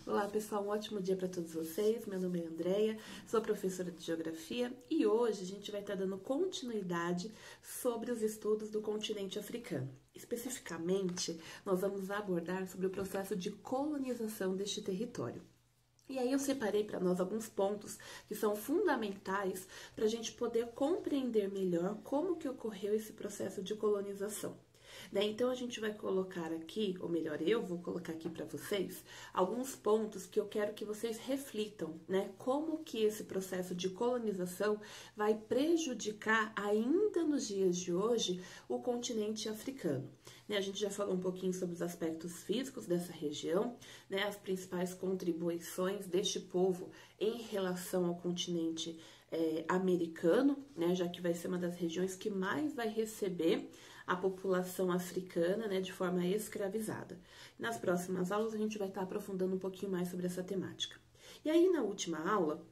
Olá pessoal, um ótimo dia para todos vocês. Meu nome é Andreia, sou professora de Geografia e hoje a gente vai estar dando continuidade sobre os estudos do continente africano. Especificamente, nós vamos abordar sobre o processo de colonização deste território. E aí eu separei para nós alguns pontos que são fundamentais para a gente poder compreender melhor como que ocorreu esse processo de colonização. Então, a gente vai colocar aqui, ou melhor, eu vou colocar aqui para vocês, alguns pontos que eu quero que vocês reflitam, como que esse processo de colonização vai prejudicar, ainda nos dias de hoje, o continente africano. A gente já falou um pouquinho sobre os aspectos físicos dessa região, as principais contribuições deste povo em relação ao continente americano, já que vai ser uma das regiões que mais vai receber a população africana, de forma escravizada. Nas próximas aulas a gente vai estar aprofundando um pouquinho mais sobre essa temática. E aí na última aula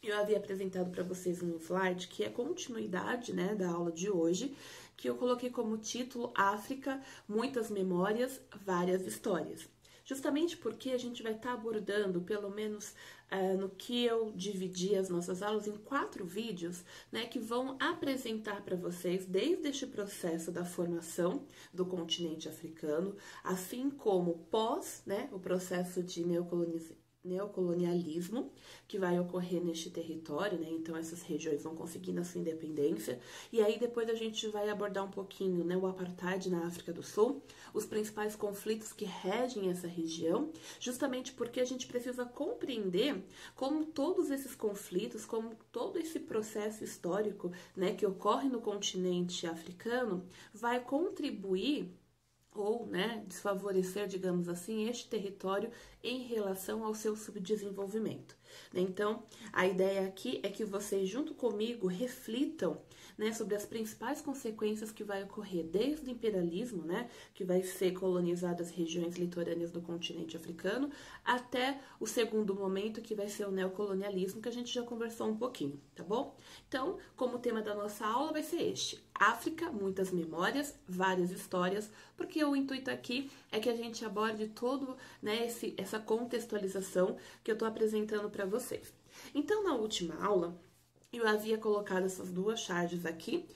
eu havia apresentado para vocês um slide que é continuidade, da aula de hoje, que eu coloquei como título África, muitas memórias, várias histórias. Justamente porque a gente vai estar abordando, pelo menos no que eu dividi as nossas aulas, em 4 vídeos, que vão apresentar para vocês, desde este processo da formação do continente africano, assim como pós, o processo de neocolonialismo que vai ocorrer neste território, então essas regiões vão conseguindo a sua independência, e aí depois a gente vai abordar um pouquinho, o apartheid na África do Sul, os principais conflitos que regem essa região, justamente porque a gente precisa compreender como todos esses conflitos, como todo esse processo histórico, que ocorre no continente africano, vai contribuir ou desfavorecer, digamos assim, este território em relação ao seu subdesenvolvimento. Então, a ideia aqui é que vocês, junto comigo, reflitam sobre as principais consequências que vai ocorrer desde o imperialismo, que vai ser colonizado as regiões litorâneas do continente africano, até o segundo momento, que vai ser o neocolonialismo, que a gente já conversou um pouquinho, tá bom? Então, como tema da nossa aula vai ser este: África, muitas memórias, várias histórias, porque o intuito aqui é que a gente aborde todo, essa contextualização que eu estou apresentando para vocês. Então, na última aula, eu havia colocado essas 2 charges aqui,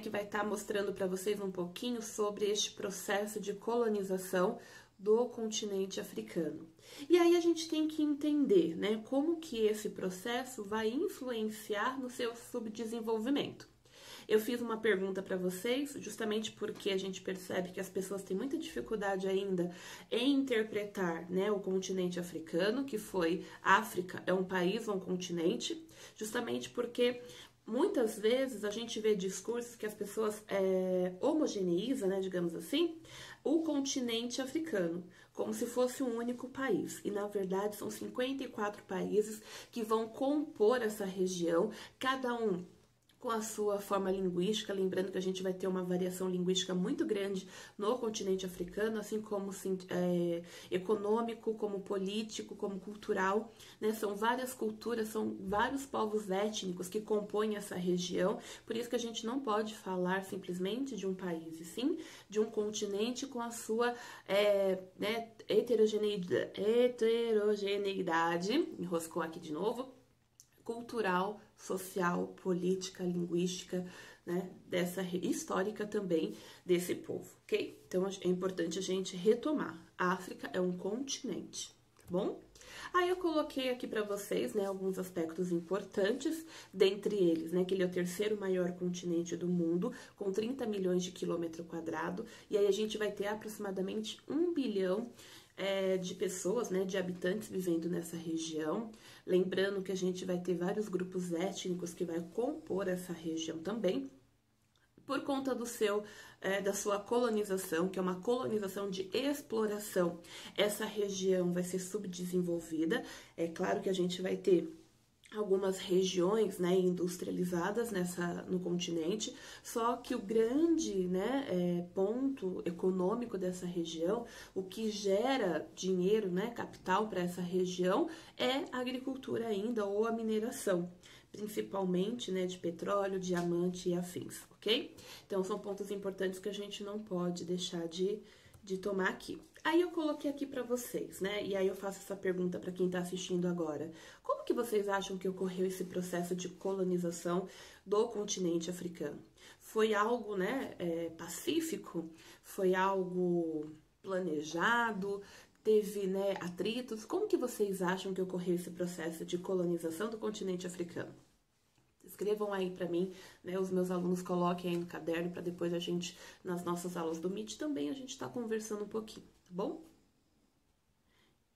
que vai estar mostrando para vocês um pouquinho sobre este processo de colonização do continente africano. E aí a gente tem que entender, como que esse processo vai influenciar no seu subdesenvolvimento. Eu fiz uma pergunta para vocês, justamente porque a gente percebe que as pessoas têm muita dificuldade ainda em interpretar, o continente africano, que foi África é um país ou um continente, justamente porque muitas vezes a gente vê discursos que as pessoas homogeneizam, digamos assim, o continente africano, como se fosse um único país. E, na verdade, são 54 países que vão compor essa região, cada um com a sua forma linguística, lembrando que a gente vai ter uma variação linguística muito grande no continente africano, assim como econômico, como político, como cultural, São várias culturas, são vários povos étnicos que compõem essa região, por isso que a gente não pode falar simplesmente de um país, e sim de um continente com a sua heterogeneidade, enroscou aqui de novo, cultural, social, política, linguística, dessa histórica também desse povo, ok? Então, é importante a gente retomar. A África é um continente, tá bom? Aí eu coloquei aqui para vocês, alguns aspectos importantes, dentre eles, que ele é o 3º maior continente do mundo, com 30 milhões de quilômetro quadrado, e aí a gente vai ter aproximadamente 1 bilhão de pessoas, de habitantes vivendo nessa região. Lembrando que a gente vai ter vários grupos étnicos que vai compor essa região também, por conta da sua colonização, que é uma colonização de exploração. Essa região vai ser subdesenvolvida. É claro que a gente vai ter algumas regiões industrializadas no continente, só que o grande ponto econômico dessa região, o que gera dinheiro, capital para essa região, é a agricultura ainda, ou a mineração, principalmente de petróleo, diamante e afins, ok? Então são pontos importantes que a gente não pode deixar de tomar aqui. Aí eu coloquei aqui para vocês, né? E aí eu faço essa pergunta para quem está assistindo agora. Como que vocês acham que ocorreu esse processo de colonização do continente africano? Foi algo, né, pacífico? Foi algo planejado? Teve, né, atritos? Como que vocês acham que ocorreu esse processo de colonização do continente africano? Escrevam aí para mim, né, os meus alunos coloquem aí no caderno para depois a gente, nas nossas aulas do Meet também, a gente tá conversando um pouquinho, tá bom?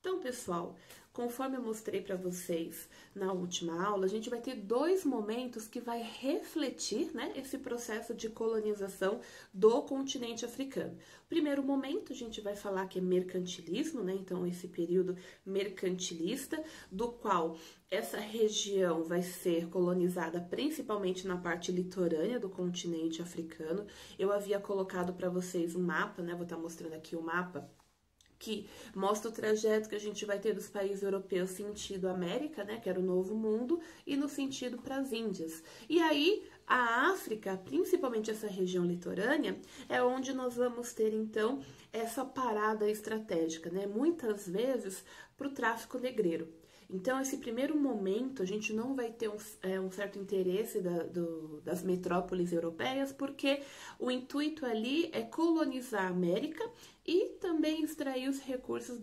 Então, pessoal, conforme eu mostrei para vocês na última aula, a gente vai ter dois momentos que vai refletir, né, esse processo de colonização do continente africano. Primeiro momento, a gente vai falar que é mercantilismo, né, então esse período mercantilista, do qual essa região vai ser colonizada principalmente na parte litorânea do continente africano. Eu havia colocado para vocês um mapa, né, vou estar mostrando aqui o mapa, que mostra o trajeto que a gente vai ter dos países europeus sentido América, né, que era o Novo Mundo, e no sentido para as Índias. E aí, a África, principalmente essa região litorânea, é onde nós vamos ter, então, essa parada estratégica, né, muitas vezes para o tráfico negreiro. Então, esse primeiro momento, a gente não vai ter um certo interesse das metrópoles europeias, porque o intuito ali é colonizar a América e também extrair os recursos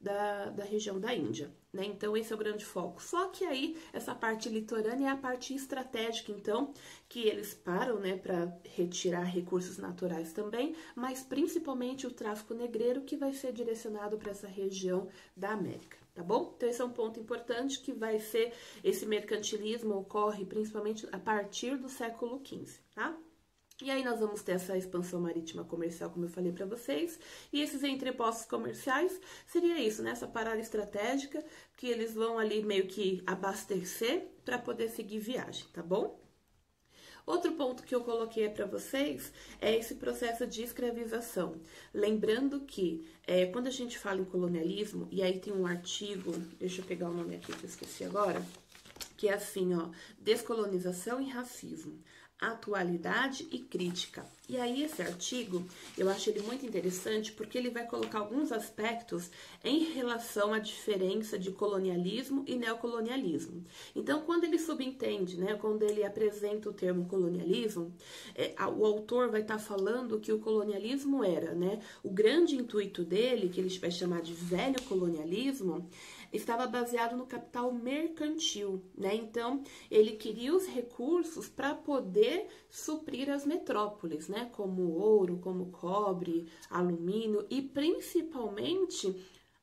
da região da Índia, né? Então, esse é o grande foco. Só que aí, essa parte litorânea é a parte estratégica, então, que eles param, né, para retirar recursos naturais também, mas principalmente o tráfico negreiro, que vai ser direcionado para essa região da América. Tá bom? Então, esse é um ponto importante que vai ser, esse mercantilismo ocorre principalmente a partir do século XV, tá? E aí nós vamos ter essa expansão marítima comercial, como eu falei para vocês, e esses entrepostos comerciais seria isso, né? Essa parada estratégica que eles vão ali meio que abastecer para poder seguir viagem, tá bom? Outro ponto que eu coloquei para vocês é esse processo de escravização. Lembrando que quando a gente fala em colonialismo, e aí tem um artigo, deixa eu pegar o nome aqui que eu esqueci agora, que é assim, ó, Descolonização e Racismo, Atualidade e Crítica. E aí esse artigo, eu acho ele muito interessante porque ele vai colocar alguns aspectos em relação à diferença de colonialismo e neocolonialismo. Então, quando ele subentende, né, quando ele apresenta o termo colonialismo, o autor vai estar falando que o colonialismo era, né, o grande intuito dele, que ele vai chamar de velho colonialismo, estava baseado no capital mercantil, né? Então, ele queria os recursos para poder suprir as metrópoles, né? Como ouro, como cobre, alumínio e principalmente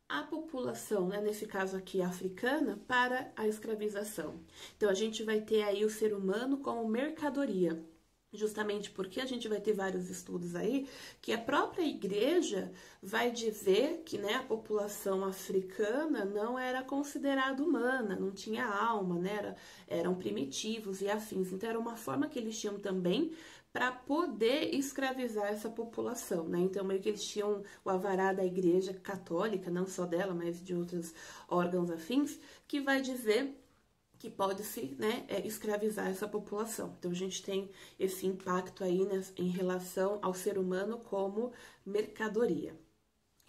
a população, né? Nesse caso aqui africana, para a escravização. Então, a gente vai ter aí o ser humano como mercadoria. Justamente porque a gente vai ter vários estudos aí que a própria igreja vai dizer que, né, a população africana não era considerada humana, não tinha alma, né, eram primitivos e afins. Então, era uma forma que eles tinham também para poder escravizar essa população, né? Então, meio que eles tinham o alvará da igreja católica, não só dela, mas de outros órgãos afins, que vai dizer que pode-se, né, escravizar essa população. Então, a gente tem esse impacto aí, né, em relação ao ser humano como mercadoria.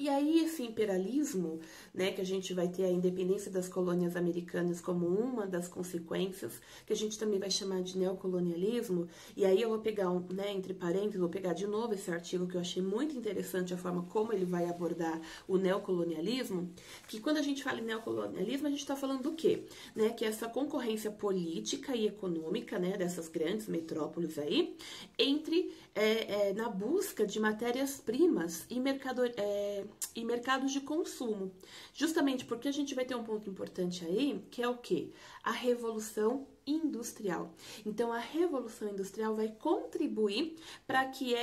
E aí, esse imperialismo, né, que a gente vai ter a independência das colônias americanas como uma das consequências, que a gente também vai chamar de neocolonialismo, e aí eu vou pegar, né, entre parênteses, vou pegar de novo esse artigo que eu achei muito interessante, a forma como ele vai abordar o neocolonialismo, que quando a gente fala em neocolonialismo, a gente está falando do quê? Né, que essa concorrência política e econômica, né, dessas grandes metrópoles aí, entre, na busca de matérias-primas e mercados de consumo. Justamente porque a gente vai ter um ponto importante aí, que é o quê? A Revolução Industrial. Então, a Revolução Industrial vai contribuir para que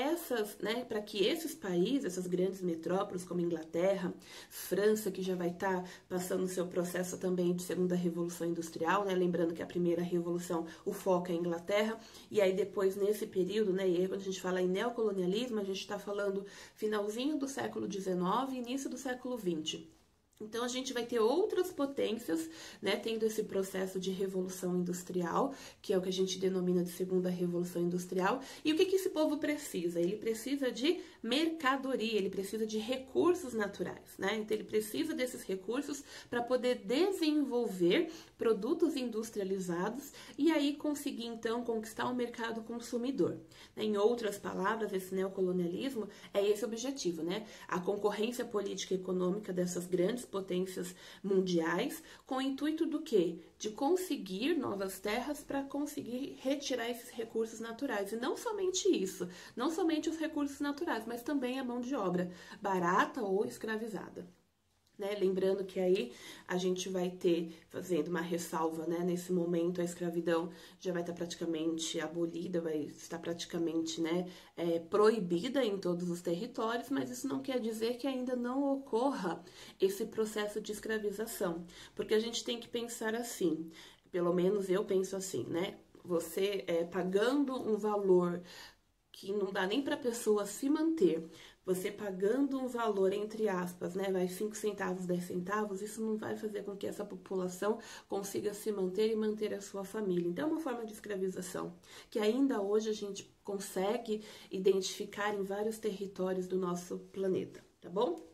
para que esses países, essas grandes metrópoles como Inglaterra, França, que já vai estar passando o seu processo também de segunda Revolução Industrial, né? Lembrando que a primeira revolução, o foco é a Inglaterra, e aí depois nesse período, né? E aí quando a gente fala em neocolonialismo, a gente está falando finalzinho do século XIX e início do século XX. Então, a gente vai ter outras potências, né, tendo esse processo de revolução industrial, que é o que a gente denomina de segunda revolução industrial. E o que esse povo precisa? Ele precisa de mercadoria, ele precisa de recursos naturais, né? Então, ele precisa desses recursos para poder desenvolver produtos industrializados e aí conseguir, então, conquistar o mercado consumidor. Em outras palavras, esse neocolonialismo é esse objetivo, né? A concorrência política e econômica dessas grandes potências mundiais, com o intuito do quê? De conseguir novas terras para conseguir retirar esses recursos naturais. E não somente isso, não somente os recursos naturais, mas também a mão de obra barata ou escravizada. Né? Lembrando que aí a gente vai ter, fazendo uma ressalva, né? Nesse momento a escravidão já vai estar praticamente abolida, vai estar praticamente, né, proibida em todos os territórios, mas isso não quer dizer que ainda não ocorra esse processo de escravização, porque a gente tem que pensar assim, pelo menos eu penso assim, né? Você pagando um valor que não dá nem para a pessoa se manter, você pagando um valor, entre aspas, né, vai 5 centavos, 10 centavos, isso não vai fazer com que essa população consiga se manter e manter a sua família. Então, é uma forma de escravização que ainda hoje a gente consegue identificar em vários territórios do nosso planeta, tá bom?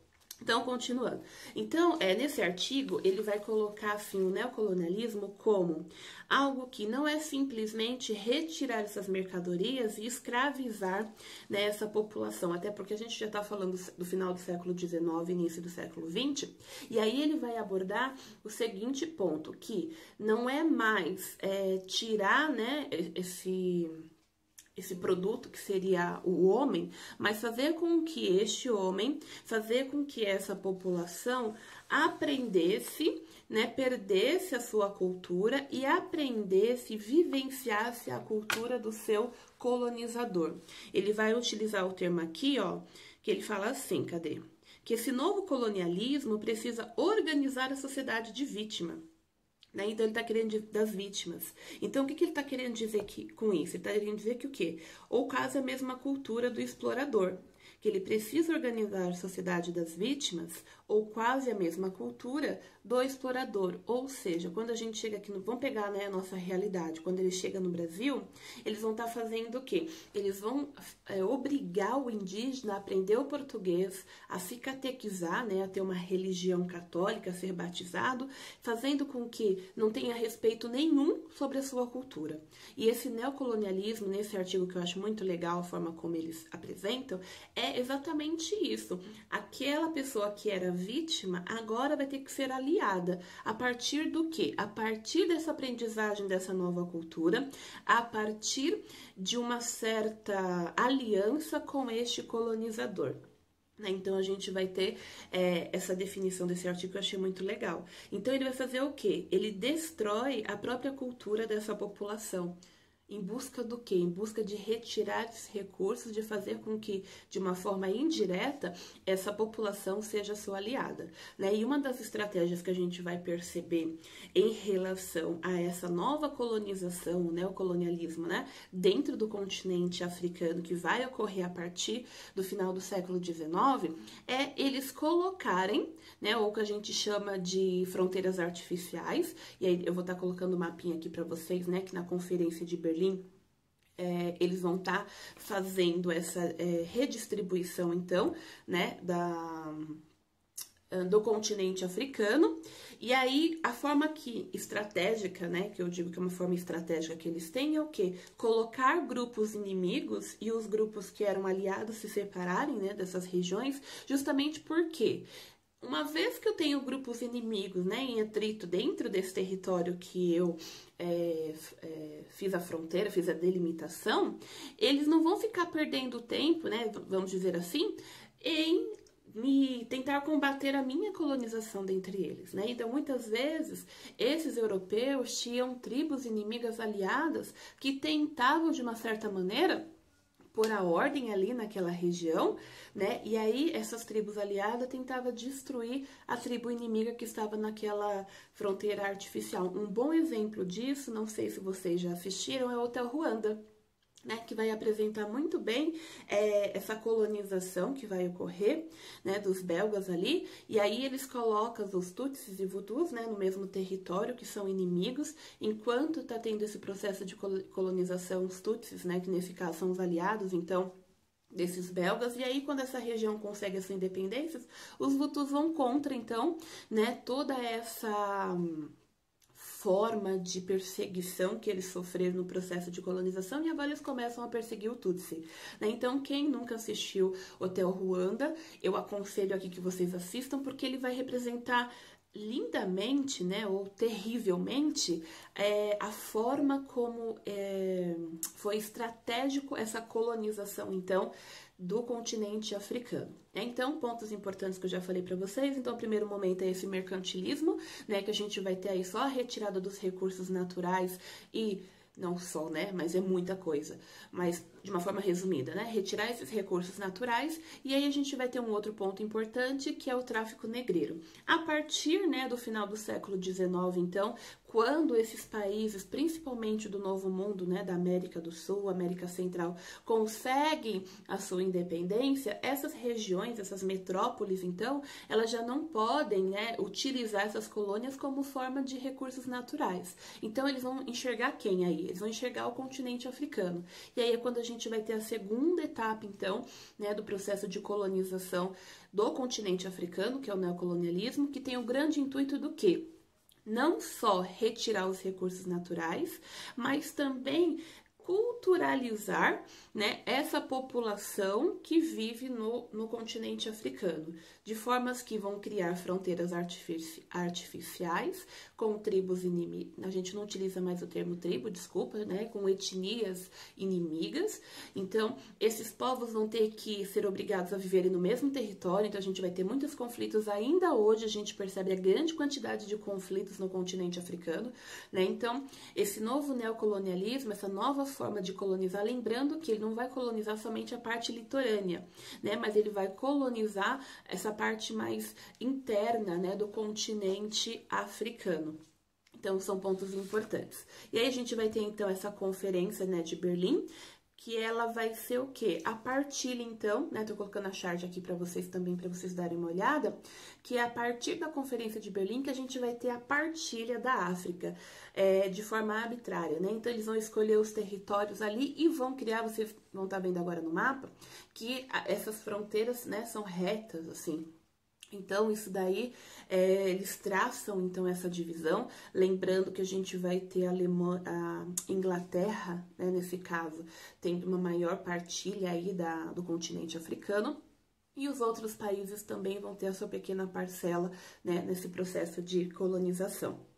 Então, continuando. Então, nesse artigo, ele vai colocar, assim, o neocolonialismo como algo que não é simplesmente retirar essas mercadorias e escravizar, né, essa população. Até porque a gente já está falando do final do século XIX, início do século XX. E aí ele vai abordar o seguinte ponto, que não é mais tirar, né, esse produto que seria o homem, mas fazer com que este homem, fazer com que essa população aprendesse, né, perdesse a sua cultura e aprendesse, vivenciasse a cultura do seu colonizador. Ele vai utilizar o termo aqui, ó, que ele fala assim, cadê? Que esse novo colonialismo precisa organizar a sociedade de vítima. Né? Então, ele está querendo dizer das vítimas. Então, o que ele está querendo dizer com isso? Ele está querendo dizer que o quê? Ou quase a mesma cultura do explorador, que ele precisa organizar a sociedade das vítimas, ou quase a mesma cultura do explorador. Ou seja, quando a gente chega aqui, vamos pegar, né, a nossa realidade, quando ele chega no Brasil, eles vão estar fazendo o quê? Eles vão obrigar o indígena a aprender o português, a se catequizar, né, a ter uma religião católica, a ser batizado, fazendo com que não tenha respeito nenhum sobre a sua cultura. E esse neocolonialismo, nesse artigo que eu acho muito legal, a forma como eles apresentam, é exatamente isso. Aquela pessoa que era vítima, agora vai ter que ser aliada. A partir do quê? A partir dessa aprendizagem dessa nova cultura, a partir de uma certa aliança com este colonizador. Então, a gente vai ter essa definição desse artigo que eu achei muito legal. Então, ele vai fazer o quê? Ele destrói a própria cultura dessa população. Em busca do quê? Em busca de retirar esses recursos, de fazer com que, de uma forma indireta, essa população seja sua aliada. Né? E uma das estratégias que a gente vai perceber em relação a essa nova colonização, o neocolonialismo, né, dentro do continente africano, que vai ocorrer a partir do final do século XIX, é eles colocarem, né, ou que a gente chama de fronteiras artificiais, e aí eu vou estar colocando o mapinha aqui para vocês, né, que na conferência de Berlim, eles vão estar fazendo essa redistribuição, então, né, do continente africano. E aí, a forma estratégica, né, que eu digo que é uma forma estratégica que eles têm, é o quê? Colocar grupos inimigos e os grupos que eram aliados se separarem, né, dessas regiões, justamente porque uma vez que eu tenho grupos inimigos, né, em atrito dentro desse território que eu fiz a fronteira, fiz a delimitação, eles não vão ficar perdendo tempo, né, vamos dizer assim, em tentar combater a minha colonização dentre eles, né? Então, muitas vezes, esses europeus tinham tribos inimigas aliadas que tentavam, de uma certa maneira, pôr a ordem ali naquela região, né? E aí essas tribos aliadas tentavam destruir a tribo inimiga que estava naquela fronteira artificial. Um bom exemplo disso, não sei se vocês já assistiram, é o Hotel Ruanda. né, que vai apresentar muito bem essa colonização que vai ocorrer, né, dos belgas ali, e aí eles colocam os Tutsis e Hutus, né, no mesmo território, que são inimigos, enquanto tá tendo esse processo de colonização, os Tutsis, né, que nesse caso são os aliados, então, desses belgas, e aí quando essa região consegue essa independência, os Hutus vão contra, então, né, toda essa forma de perseguição que eles sofreram no processo de colonização, e agora eles começam a perseguir o Tutsi, né? Então, quem nunca assistiu Hotel Ruanda, eu aconselho aqui que vocês assistam, porque ele vai representar lindamente, né, ou terrivelmente, a forma como foi estratégico essa colonização, então, do continente africano. Então, pontos importantes que eu já falei para vocês. Então, o primeiro momento é esse mercantilismo, né, que a gente vai ter aí só a retirada dos recursos naturais e não só, né, mas é muita coisa, mas de uma forma resumida, né, retirar esses recursos naturais, e aí a gente vai ter um outro ponto importante, que é o tráfico negreiro. A partir, né, do final do século XIX, então, quando esses países, principalmente do Novo Mundo, né, da América do Sul, América Central, conseguem a sua independência, essas regiões, essas metrópoles, então, elas já não podem, né, utilizar essas colônias como forma de recursos naturais. Então, eles vão enxergar quem aí? Eles vão enxergar o continente africano. E aí é quando a gente vai ter a segunda etapa, então, né, do processo de colonização do continente africano, que é o neocolonialismo, que tem o grande intuito do quê? Não só retirar os recursos naturais, mas também culturalizar, né, essa população que vive no continente africano, de formas que vão criar fronteiras artificiais com tribos inimigas. A gente não utiliza mais o termo tribo, desculpa, né, com etnias inimigas. Então, esses povos vão ter que ser obrigados a viverem no mesmo território, então a gente vai ter muitos conflitos. Ainda hoje a gente percebe a grande quantidade de conflitos no continente africano, né? Então, esse novo neocolonialismo, essa nova forma de colonizar, lembrando que ele não vai colonizar somente a parte litorânea, né, mas ele vai colonizar essa parte mais interna, né, do continente africano. Então, são pontos importantes. E aí a gente vai ter, então, essa conferência, né, de Berlim, que ela vai ser o quê? A partilha, então, né, tô colocando a chart aqui para vocês também, para vocês darem uma olhada, que é a partir da Conferência de Berlim que a gente vai ter a partilha da África, de forma arbitrária, né? Então, eles vão escolher os territórios ali e vão criar, vocês vão estar vendo agora no mapa, que essas fronteiras, né, são retas, assim. Então, isso daí, eles traçam, então, essa divisão, lembrando que a gente vai ter a Inglaterra, né, nesse caso, tendo uma maior partilha aí do continente africano, e os outros países também vão ter a sua pequena parcela, né, nesse processo de colonização.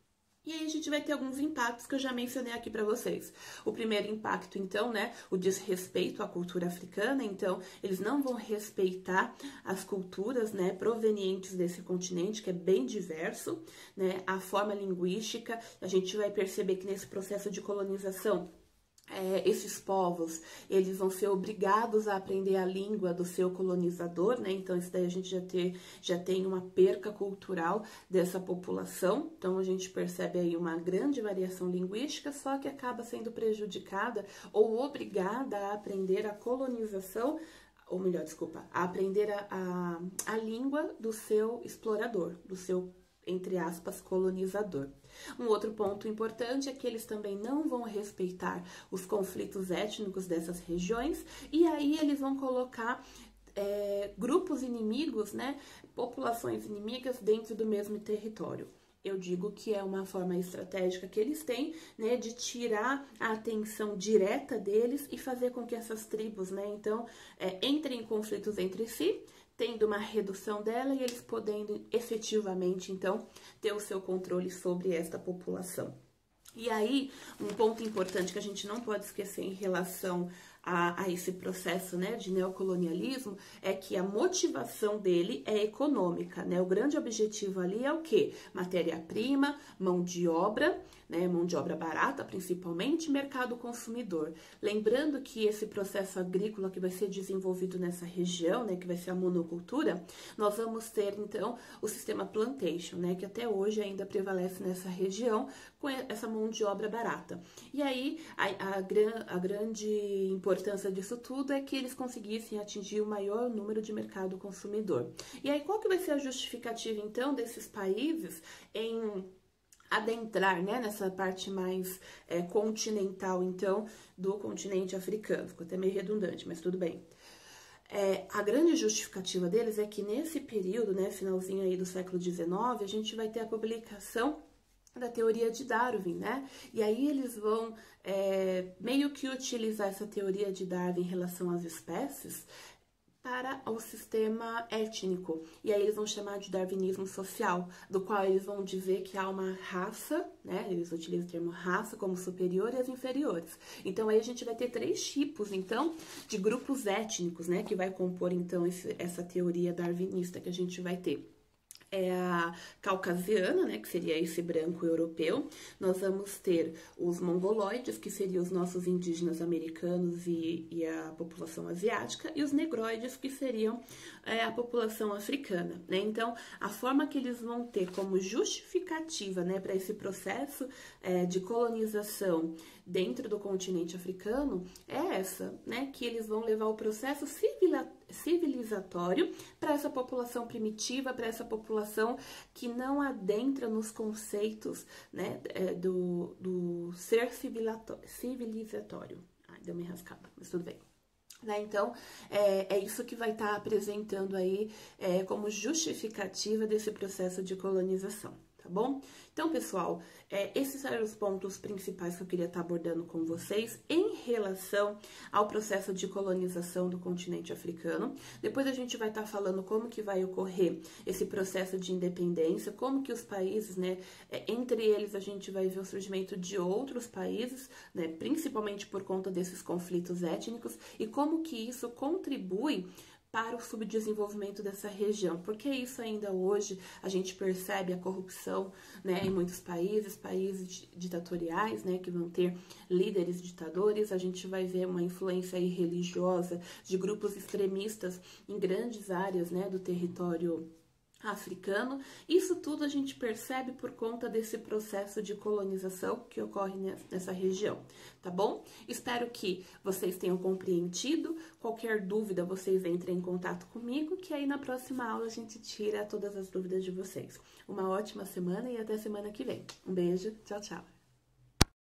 E aí a gente vai ter alguns impactos que eu já mencionei aqui para vocês. O primeiro impacto, então, né, o desrespeito à cultura africana. Então, eles não vão respeitar as culturas, né, provenientes desse continente, que é bem diverso, né, a forma linguística. A gente vai perceber que nesse processo de colonização, esses povos, eles vão ser obrigados a aprender a língua do seu colonizador, né? Então, isso daí a gente já tem uma perca cultural dessa população. Então, a gente percebe aí uma grande variação linguística, só que acaba sendo prejudicada ou obrigada a aprender a colonização, ou melhor, desculpa, a aprender a língua do seu explorador, do seu, entre aspas, colonizador. Um outro ponto importante é que eles também não vão respeitar os conflitos étnicos dessas regiões, e aí eles vão colocar grupos inimigos, né, populações inimigas dentro do mesmo território. Eu digo que é uma forma estratégica que eles têm, né, de tirar a atenção direta deles e fazer com que essas tribos, né, então, entrem em conflitos entre si, tendo uma redução dela e eles podendo efetivamente, então, ter o seu controle sobre esta população. E aí, um ponto importante que a gente não pode esquecer em relação a esse processo, né, de neocolonialismo é que a motivação dele é econômica, né? O grande objetivo ali é o quê? Matéria-prima, mão de obra, né, mão de obra barata, principalmente, mercado consumidor. Lembrando que esse processo agrícola que vai ser desenvolvido nessa região, né, que vai ser a monocultura, nós vamos ter, então, o sistema plantation, né, que até hoje ainda prevalece nessa região, com essa mão de obra barata. E aí, a grande importância disso tudo é que eles conseguissem atingir o maior número de mercado consumidor. E aí, qual que vai ser a justificativa, então, desses países em adentrar, né, nessa parte mais continental, então, do continente africano? Ficou até meio redundante, mas tudo bem. A grande justificativa deles é que nesse período, né, finalzinho aí do século XIX, a gente vai ter a publicação da teoria de Darwin, né? E aí eles vão meio que utilizar essa teoria de Darwin em relação às espécies para o sistema étnico. E aí eles vão chamar de darwinismo social, do qual eles vão dizer que há uma raça, né? Eles utilizam o termo raça como superior e as inferiores. Então aí a gente vai ter 3 tipos, então, de grupos étnicos, né? Que vai compor, então, essa teoria darwinista que a gente vai ter. É a caucasiana, né, que seria esse branco europeu. Nós vamos ter os mongoloides, que seriam os nossos indígenas americanos e a população asiática, e os negroides, que seriam a população africana, né? Então, a forma que eles vão ter como justificativa, né, para esse processo de colonização dentro do continente africano é essa, né, que eles vão levar o processo civilizatório para essa população primitiva, para essa população que não adentra nos conceitos, né, do ser civilizatório. Ai, deu uma enrascada, mas tudo bem. Né? Então, é isso que vai estar apresentando aí como justificativa desse processo de colonização, tá bom? Então, pessoal, esses eram os pontos principais que eu queria estar abordando com vocês em relação ao processo de colonização do continente africano. Depois a gente vai estar falando como que vai ocorrer esse processo de independência, como que os países, né, entre eles a gente vai ver o surgimento de outros países, né, principalmente por conta desses conflitos étnicos, e como que isso contribui para o subdesenvolvimento dessa região, porque isso ainda hoje a gente percebe a corrupção, né, em muitos países ditatoriais, né, que vão ter líderes ditadores. A gente vai ver uma influência aí religiosa de grupos extremistas em grandes áreas, né, do território africano. Isso tudo a gente percebe por conta desse processo de colonização que ocorre nessa região, tá bom? Espero que vocês tenham compreendido. Qualquer dúvida, vocês entrem em contato comigo, que aí na próxima aula a gente tira todas as dúvidas de vocês. Uma ótima semana e até semana que vem. Um beijo, tchau, tchau!